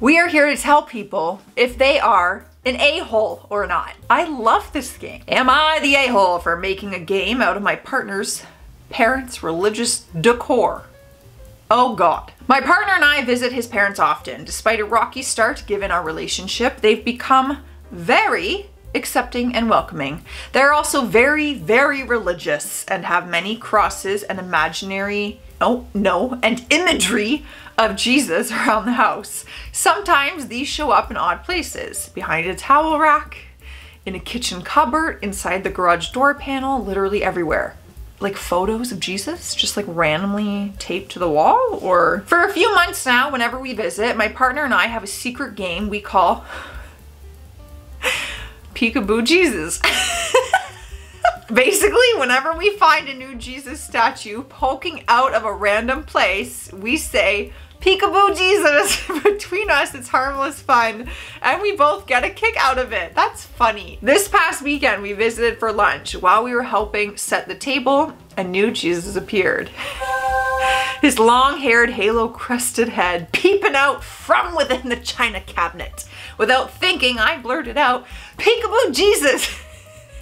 We are here to tell people if they are an a-hole or not. I love this game. Am I the a-hole for making a game out of my partner's parents' religious decor? Oh God. My partner and I visit his parents often. Despite a rocky start given our relationship, they've become very accepting and welcoming. They're also very, very religious and have many crosses and and imagery of Jesus around the house. Sometimes these show up in odd places, behind a towel rack, in a kitchen cupboard, inside the garage door panel, literally everywhere. Like photos of Jesus just like randomly taped to the wall. Or for a few months now, whenever we visit, my partner and I have a secret game we call Peekaboo Jesus. Basically, whenever we find a new Jesus statue poking out of a random place, we say, "Peekaboo Jesus." Between us, it's harmless fun, and we both get a kick out of it. That's funny. This past weekend, we visited for lunch. While we were helping set the table, a new Jesus appeared. His long-haired, halo-crested head peeping out from within the china cabinet. Without thinking, I blurted out, "Peekaboo Jesus,"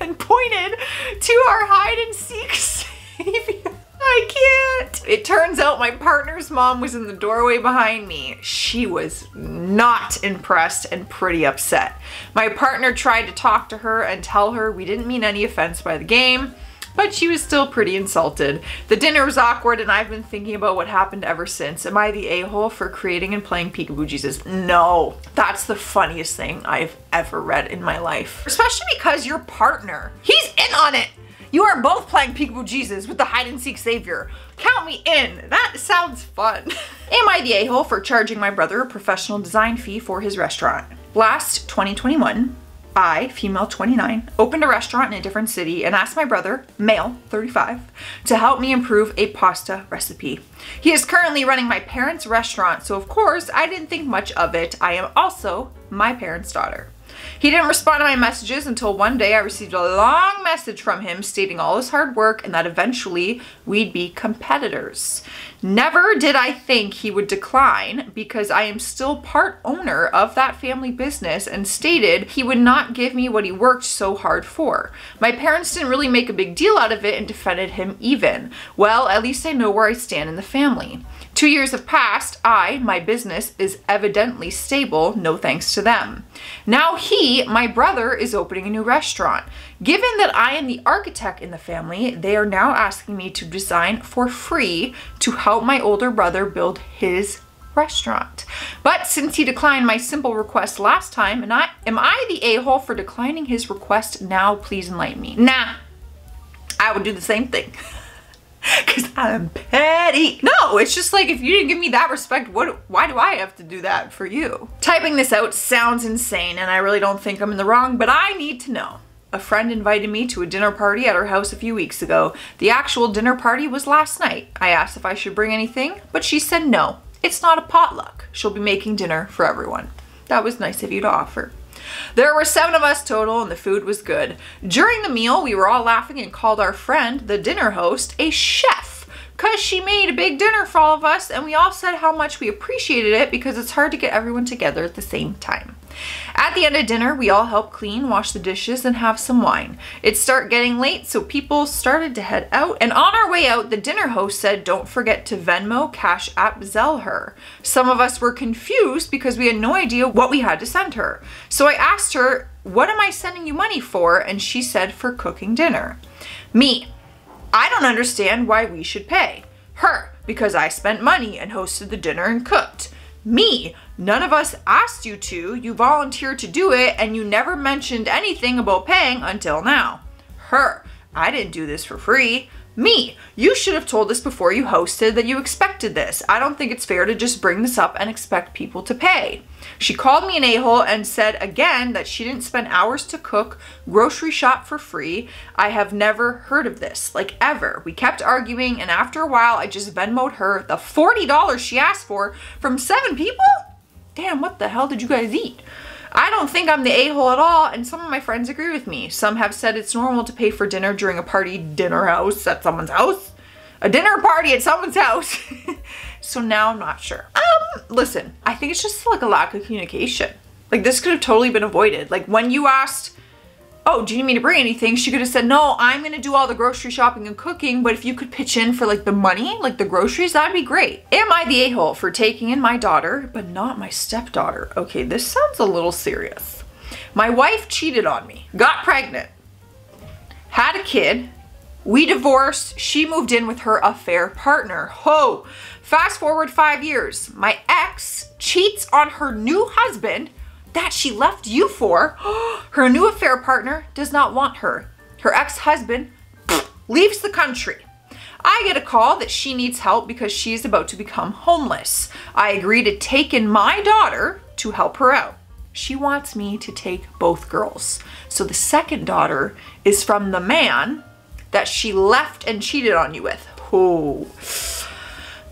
and pointed to our hide-and-seek savior. I can't. It turns out my partner's mom was in the doorway behind me. She was not impressed and pretty upset. My partner tried to talk to her and tell her we didn't mean any offense by the game, but she was still pretty insulted. The dinner was awkward and I've been thinking about what happened ever since. Am I the a-hole for creating and playing Peekaboo Jesus? No. That's the funniest thing I've ever read in my life. Especially because your partner, he's in on it. You are both playing Peekaboo Jesus with the hide-and-seek savior. Count me in. That sounds fun. Am I the a-hole for charging my brother a professional design fee for his restaurant? Last 2021, I, female 29, opened a restaurant in a different city and asked my brother, male 35, to help me improve a pasta recipe. He is currently running my parents' restaurant, so of course I didn't think much of it. I am also my parents' daughter. He didn't respond to my messages until one day I received a long message from him stating all his hard work and that eventually we'd be competitors. Never did I think he would decline because I am still part owner of that family business and stated he would not give me what he worked so hard for. My parents didn't really make a big deal out of it and defended him even. Well, at least I know where I stand in the family. 2 years have passed. My business is evidently stable, no thanks to them. Now he, my brother, is opening a new restaurant. Given that I am the architect in the family, they are now asking me to design for free to help my older brother build his restaurant. But since he declined my simple request last time, am I the a-hole for declining his request now? Please enlighten me. Nah, I would do the same thing. Cause I'm petty. No, it's just like, if you didn't give me that respect, why do I have to do that for you? Typing this out sounds insane and I really don't think I'm in the wrong, but I need to know. A friend invited me to a dinner party at her house a few weeks ago. The actual dinner party was last night. I asked if I should bring anything, but she said no. It's not a potluck. She'll be making dinner for everyone. That was nice of you to offer. There were 7 of us total and the food was good. During the meal, we were all laughing and called our friend, the dinner host, a chef, because she made a big dinner for all of us and we all said how much we appreciated it because it's hard to get everyone together at the same time. At the end of dinner, we all helped clean, wash the dishes, and have some wine. It started getting late, so people started to head out. And on our way out, the dinner host said, don't forget to Venmo, Cash App, Zelle her. Some of us were confused because we had no idea what we had to send her. So I asked her, what am I sending you money for? And she said, for cooking dinner. Me, I don't understand why we should pay. Her, because I spent money and hosted the dinner and cooked. Me, none of us asked you to, you volunteered to do it and you never mentioned anything about paying until now. Her, I didn't do this for free. Me, you should have told us before you hosted that you expected this. I don't think it's fair to just bring this up and expect people to pay. She called me an a-hole and said again that she didn't spend hours to cook, grocery shop for free. I have never heard of this, like ever. We kept arguing and after a while I just Venmo'd her the $40 she asked for from 7 people? Damn, what the hell did you guys eat? I don't think I'm the a-hole at all, and some of my friends agree with me. Some have said it's normal to pay for dinner during a party dinner house at someone's house. A dinner party at someone's house. So now I'm not sure. Listen, I think it's just like a lack of communication. Like this could have totally been avoided. Like when you asked, oh, do you need me to bring anything? She could have said, no, I'm gonna do all the grocery shopping and cooking, but if you could pitch in for like the money, like the groceries, that'd be great. Am I the a-hole for taking in my daughter, but not my stepdaughter? Okay, this sounds a little serious. My wife cheated on me, got pregnant, had a kid, we divorced, she moved in with her affair partner. Ho! Fast forward 5 years, my ex cheats on her new husband that she left you for. Her new affair partner does not want her. Her ex-husband leaves the country. I get a call that she needs help because she's about to become homeless. I agree to take in my daughter to help her out. She wants me to take both girls. So the second daughter is from the man that she left and cheated on you with. Oh,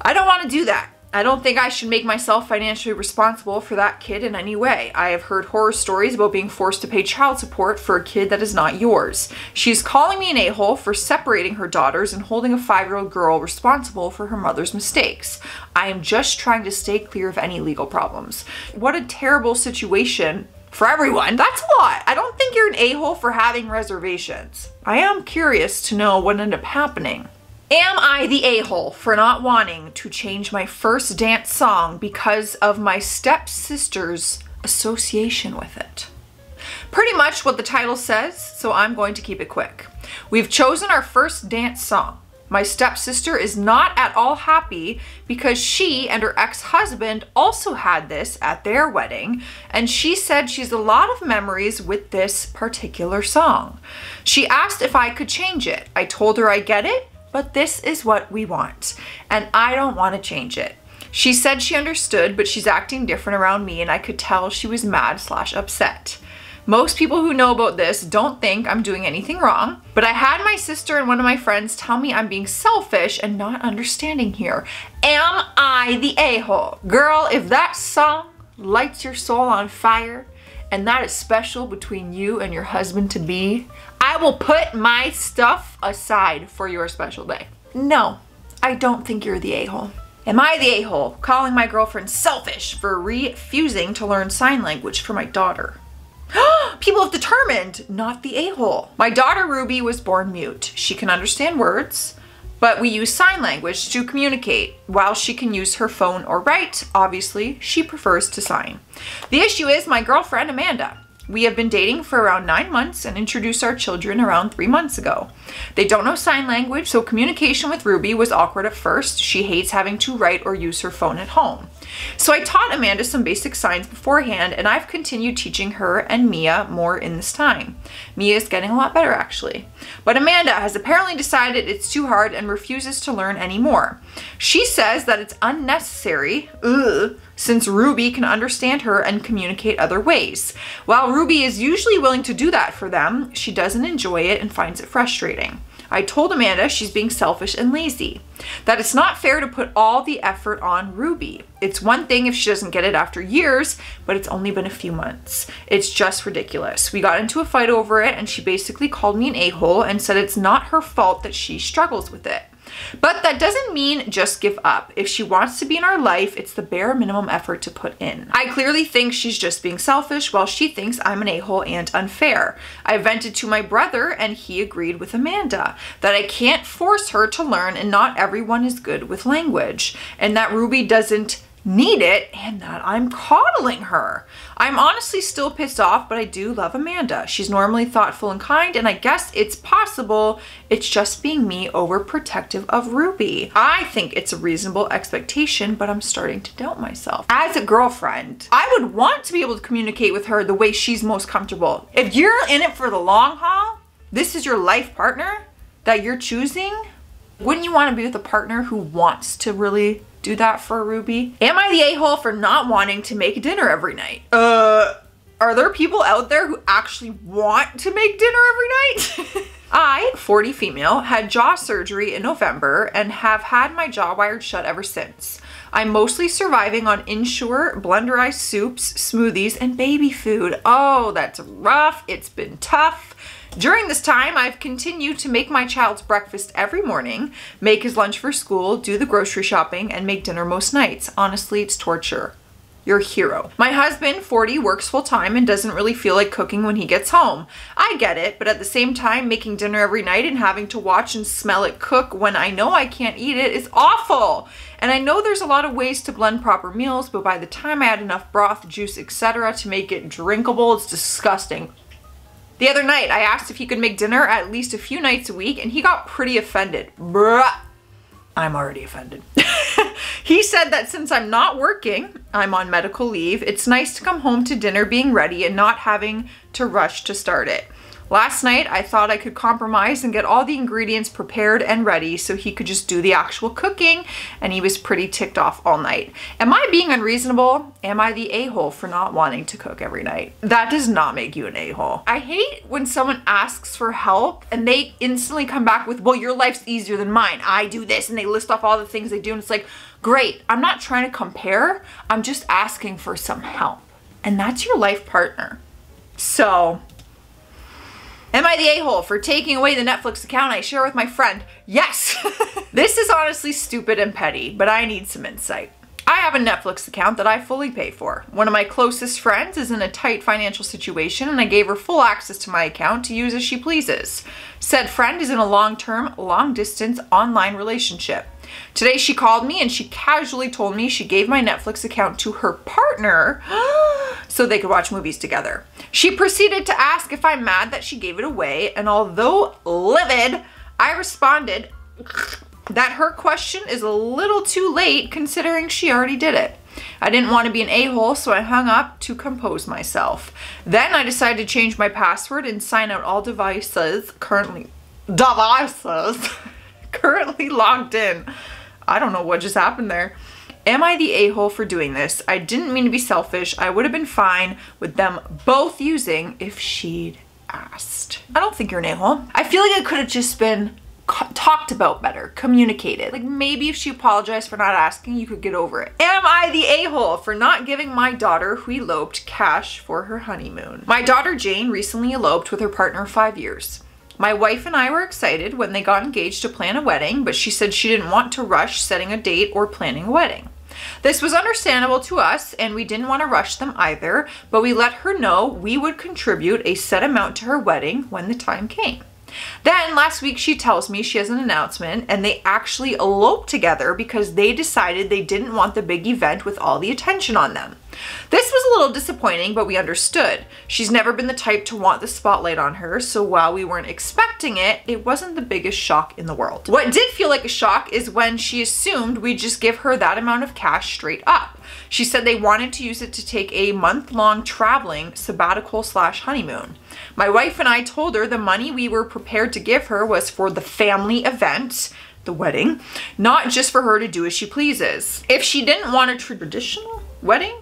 I don't want to do that. I don't think I should make myself financially responsible for that kid in any way. I have heard horror stories about being forced to pay child support for a kid that is not yours. She's calling me an a-hole for separating her daughters and holding a 5-year-old girl responsible for her mother's mistakes. I am just trying to stay clear of any legal problems. What a terrible situation for everyone. That's a lot. I don't think you're an a-hole for having reservations. I am curious to know what ended up happening. Am I the a-hole for not wanting to change my first dance song because of my stepsister's association with it? Pretty much what the title says, so I'm going to keep it quick. We've chosen our first dance song. My stepsister is not at all happy because she and her ex-husband also had this at their wedding, and she said she's a lot of memories with this particular song. She asked if I could change it. I told her I get it, but this is what we want, and I don't want to change it. She said she understood, but she's acting different around me, and I could tell she was mad/upset. Most people who know about this don't think I'm doing anything wrong, but I had my sister and one of my friends tell me I'm being selfish and not understanding here. Am I the a-hole? Girl, if that song lights your soul on fire, and that is special between you and your husband-to-be, I will put my stuff aside for your special day. No, I don't think you're the a-hole. Am I the a-hole calling my girlfriend selfish for refusing to learn sign language for my daughter? People have determined not the a-hole. My daughter Ruby was born mute. She can understand words, but we use sign language to communicate. While she can use her phone or write, obviously she prefers to sign. The issue is my girlfriend Amanda. We have been dating for around 9 months and introduced our children around 3 months ago. They don't know sign language, so communication with Ruby was awkward at first. She hates having to write or use her phone at home. So I taught Amanda some basic signs beforehand, and I've continued teaching her and Mia more in this time. Mia is getting a lot better actually. But Amanda has apparently decided it's too hard and refuses to learn anymore. She says that it's unnecessary, since Ruby can understand her and communicate other ways. While Ruby is usually willing to do that for them, she doesn't enjoy it and finds it frustrating. I told Amanda she's being selfish and lazy, that it's not fair to put all the effort on Ruby. It's one thing if she doesn't get it after years, but it's only been a few months. It's just ridiculous. We got into a fight over it, and she basically called me an a-hole and said it's not her fault that she struggles with it. But that doesn't mean just give up. If she wants to be in our life, it's the bare minimum effort to put in. I clearly think she's just being selfish while she thinks I'm an a-hole and unfair. I vented to my brother and he agreed with Amanda that I can't force her to learn and not everyone is good with language, and that Ruby doesn't need it and that I'm coddling her. I'm honestly still pissed off, but I do love Amanda. She's normally thoughtful and kind, and I guess it's possible it's just being me overprotective of Ruby. I think it's a reasonable expectation, but I'm starting to doubt myself. As a girlfriend, I would want to be able to communicate with her the way she's most comfortable. If you're in it for the long haul, this is your life partner that you're choosing, wouldn't you want to be with a partner who wants to really do that for Ruby? Am I the a-hole for not wanting to make dinner every night? Are there people out there who actually want to make dinner every night? I, 40 female, had jaw surgery in November and have had my jaw wired shut ever since. I'm mostly surviving on Ensure, blenderized soups, smoothies, and baby food. Oh, that's rough. It's been tough. During this time, I've continued to make my child's breakfast every morning, make his lunch for school, do the grocery shopping, and make dinner most nights. Honestly, it's torture. You're a hero. My husband, 40, works full time and doesn't really feel like cooking when he gets home. I get it, but at the same time, making dinner every night and having to watch and smell it cook when I know I can't eat it is awful. And I know there's a lot of ways to blend proper meals, but by the time I add enough broth, juice, etc. to make it drinkable, it's disgusting. The other night, I asked if he could make dinner at least a few nights a week, and he got pretty offended. Bruh. I'm already offended. He said that since I'm not working, I'm on medical leave, it's nice to come home to dinner being ready and not having to rush to start it. Last night, I thought I could compromise and get all the ingredients prepared and ready so he could just do the actual cooking, and he was pretty ticked off all night. Am I being unreasonable? Am I the a-hole for not wanting to cook every night? That does not make you an a-hole. I hate when someone asks for help and they instantly come back with, well, your life's easier than mine. I do this, and they list off all the things they do, and it's like, great, I'm not trying to compare. I'm just asking for some help. And that's your life partner. So, am I the a-hole for taking away the Netflix account I share with my friend? Yes! This is honestly stupid and petty, but I need some insight. I have a Netflix account that I fully pay for. One of my closest friends is in a tight financial situation, and I gave her full access to my account to use as she pleases. Said friend is in a long-term, long-distance online relationship. Today she called me and she casually told me she gave my Netflix account to her partner so they could watch movies together. She proceeded to ask if I'm mad that she gave it away, and although livid, I responded that her question is a little too late considering she already did it. I didn't want to be an a-hole, so I hung up to compose myself. Then I decided to change my password and sign out all devices currently logged in. I don't know what just happened there. Am I the a-hole for doing this? I didn't mean to be selfish. I would have been fine with them both using if she'd asked. I don't think you're an a-hole. I feel like it could have just been talked about better, communicated. Like maybe if she apologized for not asking, you could get over it. Am I the a-hole for not giving my daughter who eloped cash for her honeymoon? My daughter Jane recently eloped with her partner of 5 years. My wife and I were excited when they got engaged to plan a wedding, but she said she didn't want to rush setting a date or planning a wedding. This was understandable to us, and we didn't want to rush them either, but we let her know we would contribute a set amount to her wedding when the time came. Then last week she tells me she has an announcement and they actually eloped together because they decided they didn't want the big event with all the attention on them. This was a little disappointing, but we understood. She's never been the type to want the spotlight on her, so while we weren't expecting it, it wasn't the biggest shock in the world. What did feel like a shock is when she assumed we'd just give her that amount of cash straight up. She said they wanted to use it to take a month-long traveling sabbatical/honeymoon. My wife and I told her the money we were prepared to give her was for the family event, the wedding, not just for her to do as she pleases. If she didn't want a traditional wedding,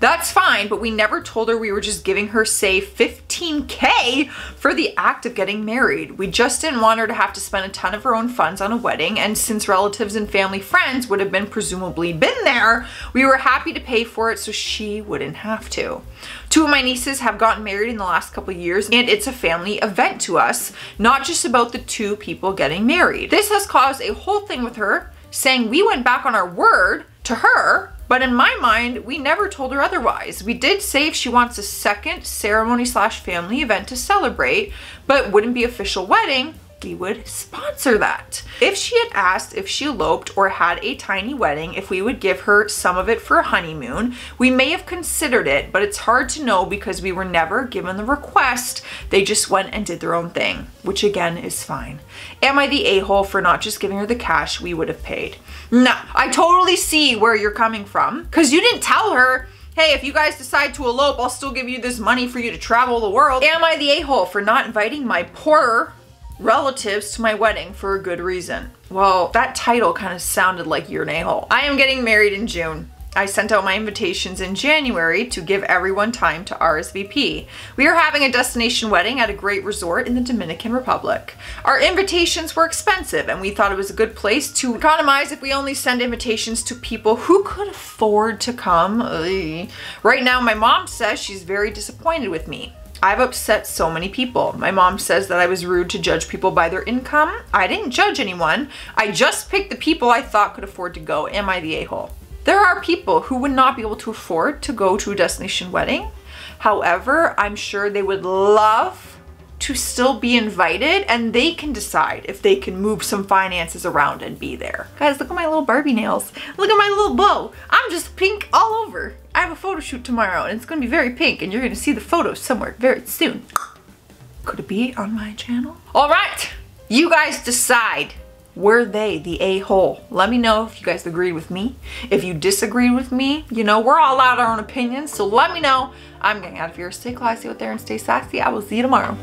that's fine, but we never told her we were just giving her, say, $15K for the act of getting married. We just didn't want her to have to spend a ton of her own funds on a wedding, and since relatives and family friends would have been presumably been there, we were happy to pay for it so she wouldn't have to. 2 of my nieces have gotten married in the last couple of years, and it's a family event to us, not just about the 2 people getting married. This has caused a whole thing with her, saying we went back on our word to her, but in my mind, we never told her otherwise. We did say if she wants a second ceremony/family event to celebrate, but wouldn't be official wedding, we would sponsor that. If she had asked if she eloped or had a tiny wedding, if we would give her some of it for a honeymoon, we may have considered it, but it's hard to know because we were never given the request. They just went and did their own thing, which again is fine. Am I the a-hole for not just giving her the cash we would have paid? No, I totally see where you're coming from, because you didn't tell her, hey, if you guys decide to elope, I'll still give you this money for you to travel the world. Am I the a-hole for not inviting my poorer relatives to my wedding for a good reason? Well, that title kind of sounded like you're an a-hole. I am getting married in June. I sent out my invitations in January to give everyone time to RSVP. We are having a destination wedding at a great resort in the Dominican Republic. Our invitations were expensive and we thought it was a good place to economize if we only send invitations to people who could afford to come. Ugh. Right now, my mom says she's very disappointed with me. I've upset so many people. My mom says that I was rude to judge people by their income. I didn't judge anyone. I just picked the people I thought could afford to go. Am I the a-hole? There are people who would not be able to afford to go to a destination wedding. However, I'm sure they would love to still be invited and they can decide if they can move some finances around and be there. Guys, look at my little Barbie nails. Look at my little bow. I'm just pink all over. I have a photo shoot tomorrow and it's gonna be very pink and you're gonna see the photos somewhere very soon. Could it be on my channel? All right, you guys decide. Were they the a-hole? Let me know if you guys agreed with me. If you disagreed with me, you know, we're all out our own opinions, so let me know. I'm getting out of here. Stay classy out there and stay sassy. I will see you tomorrow.